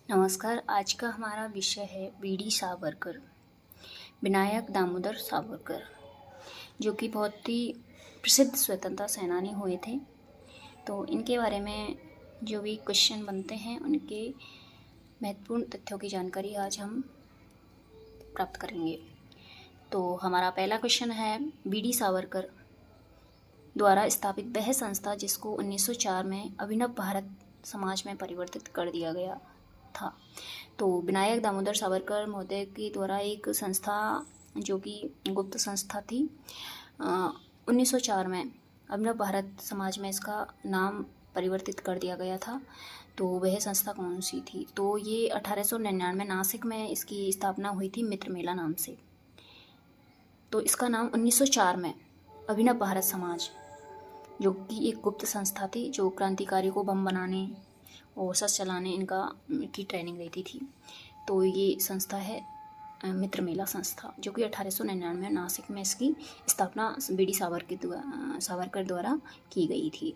नमस्कार। आज का हमारा विषय है वीडी सावरकर, विनायक दामोदर सावरकर, जो कि बहुत ही प्रसिद्ध स्वतंत्रता सेनानी हुए थे। तो इनके बारे में जो भी क्वेश्चन बनते हैं उनके महत्वपूर्ण तथ्यों की जानकारी आज हम प्राप्त करेंगे। तो हमारा पहला क्वेश्चन है, वीडी सावरकर द्वारा स्थापित वह संस्था जिसको 1904 में अभिनव भारत समाज में परिवर्तित कर दिया गया था। तो विनायक दामोदर सावरकर महोदय के द्वारा एक संस्था जो कि गुप्त संस्था थी, 1904 में अभिनव भारत समाज में इसका नाम परिवर्तित कर दिया गया था। तो वह संस्था कौन सी थी? तो ये 1899 नासिक में इसकी स्थापना हुई थी, मित्र मेला नाम से। तो इसका नाम 1904 में अभिनव भारत समाज, जो कि एक गुप्त संस्था थी जो क्रांतिकारी को बम बनाने और शस्त्र चलाने की ट्रेनिंग देती थी। तो ये संस्था है मित्र मेला संस्था, जो कि 1899 में नासिक में इसकी स्थापना वीडी सावरकर द्वारा की गई थी।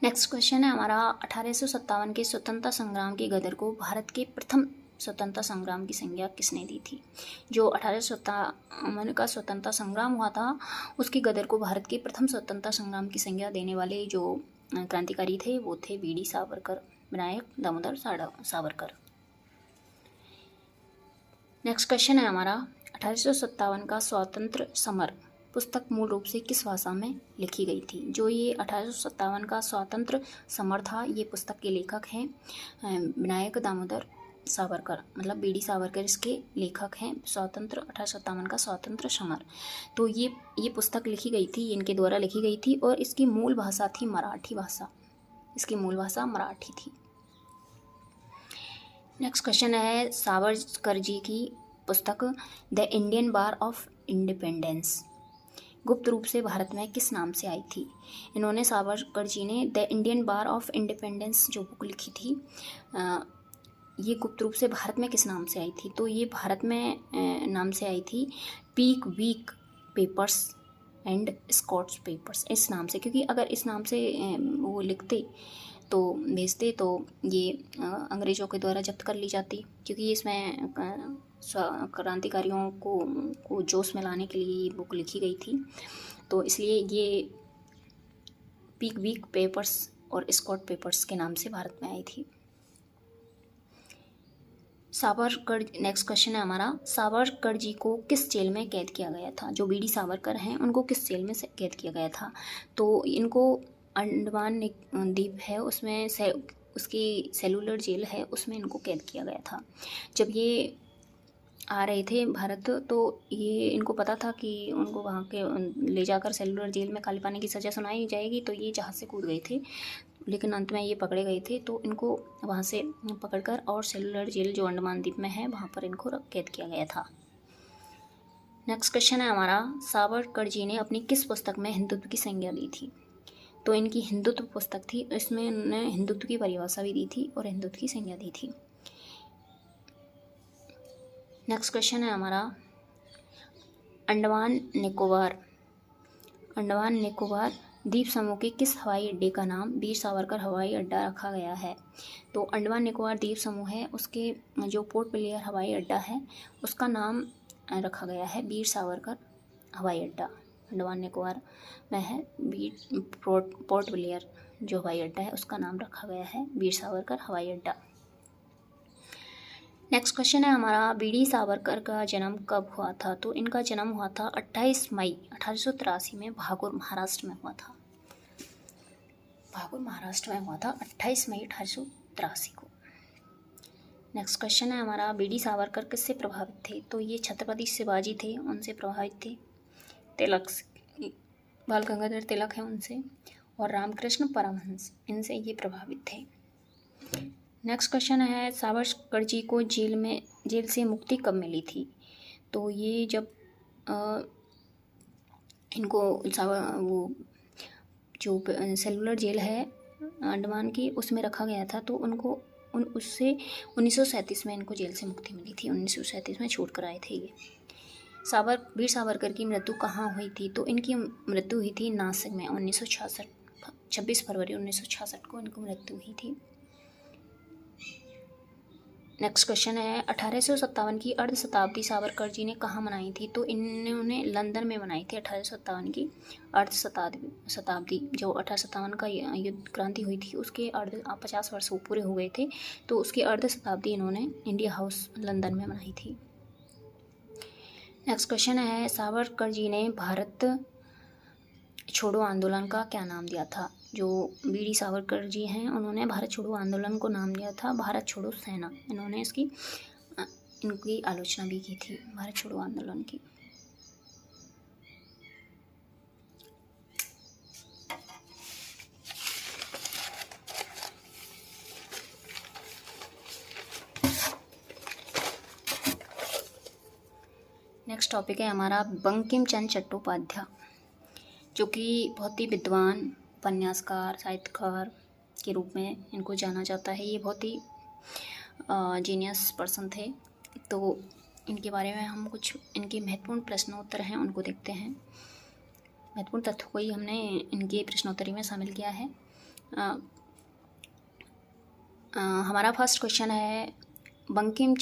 नेक्स्ट क्वेश्चन है हमारा, 1857 के स्वतंत्रता संग्राम के गदर को भारत के प्रथम स्वतंत्रता संग्राम की संज्ञा किसने दी थी? जो 1857 का स्वतंत्रता संग्राम हुआ था, उसके गदर को भारत के प्रथम स्वतंत्रता संग्राम की संज्ञा देने वाले जो क्रांतिकारी थे वो थे वीडी सावरकर, विनायक दामोदर सावरकर। नेक्स्ट क्वेश्चन है हमारा, 1857 का स्वतंत्र समर पुस्तक मूल रूप से किस भाषा में लिखी गई थी? जो ये 1857 का स्वतंत्र समर था, ये पुस्तक के लेखक हैं विनायक दामोदर सावरकर, मतलब वीडी सावरकर इसके लेखक हैं। 1857 का स्वतंत्र समर, तो ये पुस्तक लिखी गई थी, इनके द्वारा लिखी गई थी और इसकी मूल भाषा थी मराठी भाषा। इसकी मूल भाषा मराठी थी। नेक्स्ट क्वेश्चन है, सावरकर जी की पुस्तक the Indian war of independence गुप्त रूप से भारत में किस नाम से आई थी? इन्होंने, सावरकर जी ने, the Indian war of independence जो बुक लिखी थी, ये गुप्त रूप से भारत में किस नाम से आई थी? तो ये भारत में नाम से आई थी Pickwick papers and Scott's papers, इस नाम से। क्योंकि अगर इस नाम से वो लिखते तो भेजते तो ये अंग्रेज़ों के द्वारा जब्त कर ली जाती, क्योंकि इसमें क्रांतिकारियों को जोश में लाने के लिए ये बुक लिखी गई थी। तो इसलिए ये पीक वीक पेपर्स और स्कॉट पेपर्स के नाम से भारत में आई थी। सावरकर, नेक्स्ट क्वेश्चन है हमारा, सावरकर जी को किस जेल में कैद किया गया था? जो वीडी सावरकर हैं उनको किस जेल में कैद किया गया था? तो इनको अंडमान द्वीप है उसमें उसकी सेलुलर जेल है, उसमें इनको कैद किया गया था। जब ये आ रहे थे भारत तो ये इनको पता था कि उनको वहाँ के ले जाकर सेलुलर जेल में काले पानी की सज़ा सुनाई जाएगी, तो ये जहाज़ से कूद गए थे, लेकिन अंत में ये पकड़े गए थे। तो इनको वहाँ से पकड़कर और सेलुलर जेल जो अंडमान द्वीप में है वहाँ पर इनको कैद किया गया था। नेक्स्ट क्वेश्चन है हमारा, सावरकर जी ने अपनी किस पुस्तक में हिंदुत्व की संज्ञा दी थी? तो इनकी हिंदुत्व पुस्तक थी, इसमें उन्होंने हिंदुत्व की परिभाषा भी दी थी और हिंदुत्व की संज्ञा दी थी। नेक्स्ट क्वेश्चन है हमारा, अंडमान निकोबार द्वीप समूह के किस हवाई अड्डे का नाम वीर सावरकर हवाई अड्डा रखा गया है? तो अंडमान निकोबार द्वीप समूह है, उसके जो पोर्ट ब्लेयर हवाई अड्डा है उसका नाम रखा गया है वीर सावरकर हवाई अड्डा। अंडमान निकोबार में है पोर्ट ब्लेयर जो हवाई अड्डा है उसका नाम रखा गया है वीर सावरकर हवाई अड्डा। नेक्स्ट क्वेश्चन है हमारा, वीडी सावरकर का जन्म कब हुआ था? तो इनका जन्म हुआ था 28 मई 1883 में भागुर महाराष्ट्र में हुआ था। भागुर महाराष्ट्र में हुआ था 28 मई 1883 को। नेक्स्ट क्वेश्चन है हमारा, वीडी सावरकर किससे प्रभावित थे? तो ये छत्रपति शिवाजी थे, उनसे प्रभावित थे। तिलक, बाल गंगाधर तिलक है उनसे, और रामकृष्ण परमहंस, इनसे ये प्रभावित थे। नेक्स्ट क्वेश्चन है, सावरकर जी को जेल से मुक्ति कब मिली थी? तो ये जब इनको वो जो सेलुलर जेल है अंडमान की उसमें रखा गया था, तो उनको उससे 1937 में इनको जेल से मुक्ति मिली थी। 1937 में छूट कर आए थे ये। वीर सावरकर की मृत्यु कहाँ हुई थी? तो इनकी मृत्यु हुई थी नासिक में 1966, 26 फरवरी 1966 को इनको मृत्यु हुई थी। नेक्स्ट क्वेश्चन है 1857 की अर्ध शताब्दी सावरकर जी ने कहाँ मनाई थी? तो इन्होंने लंदन में मनाई थी 1857 की अर्ध शताब्दी। जो 1857 का युद्ध क्रांति हुई थी उसके 50 वर्ष वो पूरे हो गए थे, तो उसकी अर्ध शताब्दी इन्होंने इंडिया हाउस लंदन में मनाई थी। नेक्स्ट क्वेश्चन है सावरकर जी ने भारत छोड़ो आंदोलन का क्या नाम दिया था? जो बीडी सावरकर जी हैं उन्होंने भारत छोड़ो आंदोलन को नाम दिया था भारत छोड़ो सेना। इन्होंने इनकी आलोचना भी की थी भारत छोड़ो आंदोलन की। नेक्स्ट टॉपिक है हमारा बंकिम चंद्र चट्टोपाध्याय, जो कि बहुत ही विद्वान उपन्यासकार साहित्यकार के रूप में इनको जाना जाता है। ये बहुत ही जीनियस पर्सन थे। तो इनके बारे में हम कुछ इनके महत्वपूर्ण प्रश्नोत्तर हैं उनको देखते हैं। महत्वपूर्ण तथ्यों को ही हमने इनके प्रश्नोत्तरी में शामिल किया है। हमारा फर्स्ट क्वेश्चन है बंकिम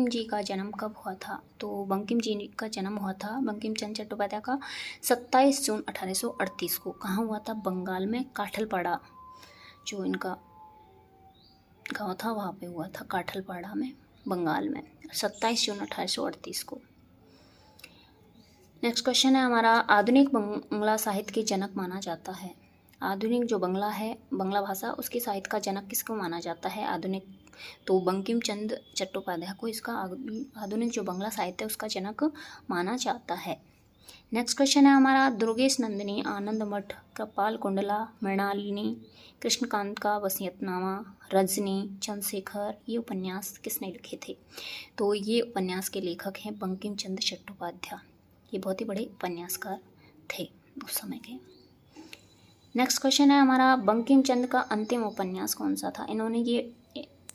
जी का जन्म कब हुआ था? तो बंकिम जी का जन्म हुआ था बंकिम चंद्र चट्टोपाध्याय का 27 जून 1838 को। कहाँ हुआ था? बंगाल में काठलपाड़ा, जो इनका गाँव था वहाँ पे हुआ था, काठलपाड़ा में, बंगाल में, 27 जून 1838 को। नेक्स्ट क्वेश्चन है हमारा आधुनिक बंगला साहित्य के जनक माना जाता है। आधुनिक जो बंगला है, बंगला भाषा, उसके साहित्य का जनक किसको माना जाता है? आधुनिक, तो बंकिम चंद्र चट्टोपाध्याय को इसका आधुनिक जो बंगला साहित्य है उसका जनक माना जाता है। नेक्स्ट क्वेश्चन है हमारा दुर्गेश नंदिनी, आनंद मठ, कपाल कुंडला, मृणालिनी, कृष्णकांत का वसीयतनामा, रजनी, चंद्रशेखर, ये उपन्यास किसने लिखे थे? तो ये उपन्यास के लेखक हैं बंकिम चंद्र चट्टोपाध्याय। ये बहुत ही बड़े उपन्यासकार थे उस समय के। नेक्स्ट क्वेश्चन है हमारा बंकिम चंद्र का अंतिम उपन्यास कौन सा था? इन्होंने ये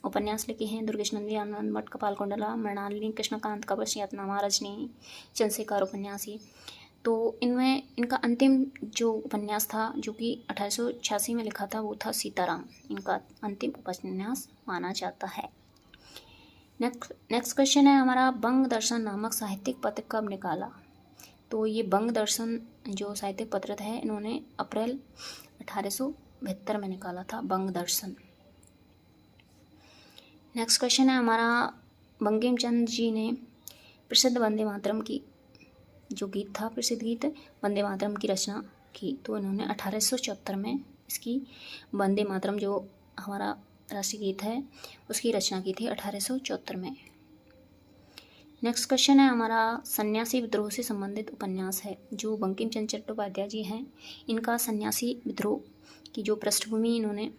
उपन्यास लिखे हैं दुर्गेश नंदिनी, आनंद मठ, कपाल कुंडला, मृणालिनी, कृष्णकांत का वसीयतनामा, रजनी, चंद्रशेखर उपन्यास। ही तो इनमें इनका अंतिम जो उपन्यास था जो कि 1886 में लिखा था वो था सीताराम। इनका अंतिम उपन्यास माना जाता है। नेक्स्ट क्वेश्चन है हमारा बंग दर्शन नामक साहित्यिक पत्र कब निकाला? तो ये बंग दर्शन जो साहित्यिक पत्र है इन्होंने अप्रैल 1872 में निकाला था, बंग दर्शन। नेक्स्ट क्वेश्चन है हमारा बंकिम चंद्र जी ने प्रसिद्ध वंदे मातरम की जो गीत था, प्रसिद्ध गीत वंदे मातरम की रचना की। तो इन्होंने 1874 में इसकी वंदे मातरम जो हमारा राष्ट्रीय गीत है उसकी रचना की थी 1874 में। नेक्स्ट क्वेश्चन है हमारा सन्यासी विद्रोह से संबंधित उपन्यास है। जो बंकिम चंद्र चट्टोपाध्याय जी हैं इनका सन्यासी विद्रोह की जो पृष्ठभूमि इन्होंने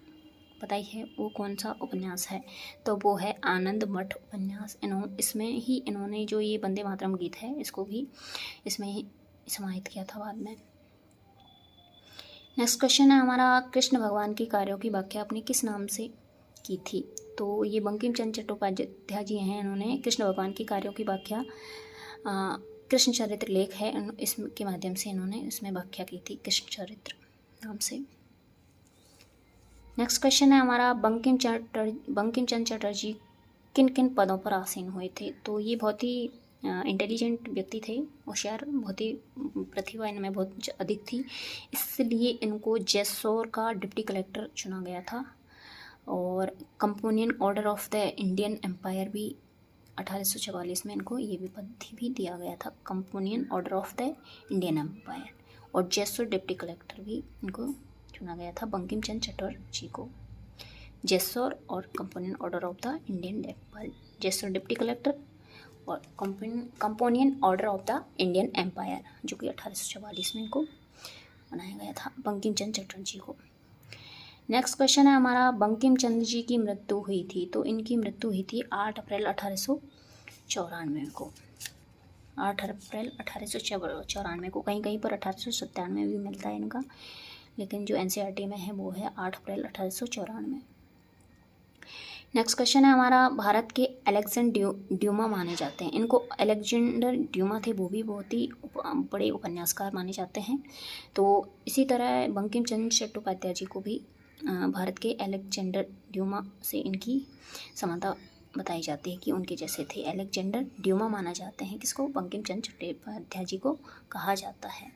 बताई है वो कौन सा उपन्यास है? तो वो है आनंद मठ उपन्यास। इसमें ही इन्होंने जो ये वंदे मातरम गीत है इसको भी इसमें ही समाहित किया था बाद में। नेक्स्ट क्वेश्चन है हमारा कृष्ण भगवान के कार्यों की व्याख्या अपने किस नाम से की थी? तो ये बंकिम चंद्र चट्टोपाध्याय जी हैं, इन्होंने कृष्ण भगवान के कार्यों की व्याख्या कृष्ण चरित्र लेख है इसके माध्यम से इन्होंने इसमें व्याख्या की थी, कृष्ण चरित्र नाम से। नेक्स्ट क्वेश्चन है हमारा बंकिम चंद्र चटर्जी किन किन पदों पर आसीन हुए थे? तो ये बहुत ही इंटेलिजेंट व्यक्ति थे, होशियार, बहुत ही प्रतिभा इनमें बहुत अधिक थी, इसलिए इनको जैसोर का डिप्टी कलेक्टर चुना गया था। और companion order of the Indian empire भी 1844 में इनको ये भी पद भी दिया गया था, companion order of the Indian empire. और जैसोर डिप्टी कलेक्टर भी इनको चुना गया था बंकिम चंद्र चटर्जी को। जैसोर और companion order of the Indian empire, Jessore deputy collector और companion order of the Indian empire, जो कि 1844 में इनको बनाया गया था बंकिम चंद्र चटर्जी को। नेक्स्ट क्वेश्चन है हमारा बंकिम चंद्र जी की मृत्यु हुई थी? तो इनकी मृत्यु हुई थी 8 अप्रैल 1894 को, 8 अप्रैल 1894 को। कहीं कहीं पर 1897 भी मिलता है इनका, लेकिन जो एनसीईआरटी में है वो है 8 अप्रैल 1894। नेक्स्ट क्वेश्चन है हमारा भारत के अलेक्जेंडर ड्यूमा माने जाते हैं। इनको अलेक्जेंडर ड्यूमा थे, वो भी बहुत ही बड़े उपन्यासकार माने जाते हैं। तो इसी तरह बंकिम चंद्र चट्टोपाध्याय जी को भी भारत के अलेक्जेंडर ड्यूमा से इनकी समानता बताई जाती है कि उनके जैसे थे। अलेक्जेंडर ड्यूमा माना जाते हैं किसको, बंकिम चंद्र चट्टोपाध्याय जी को कहा जाता है।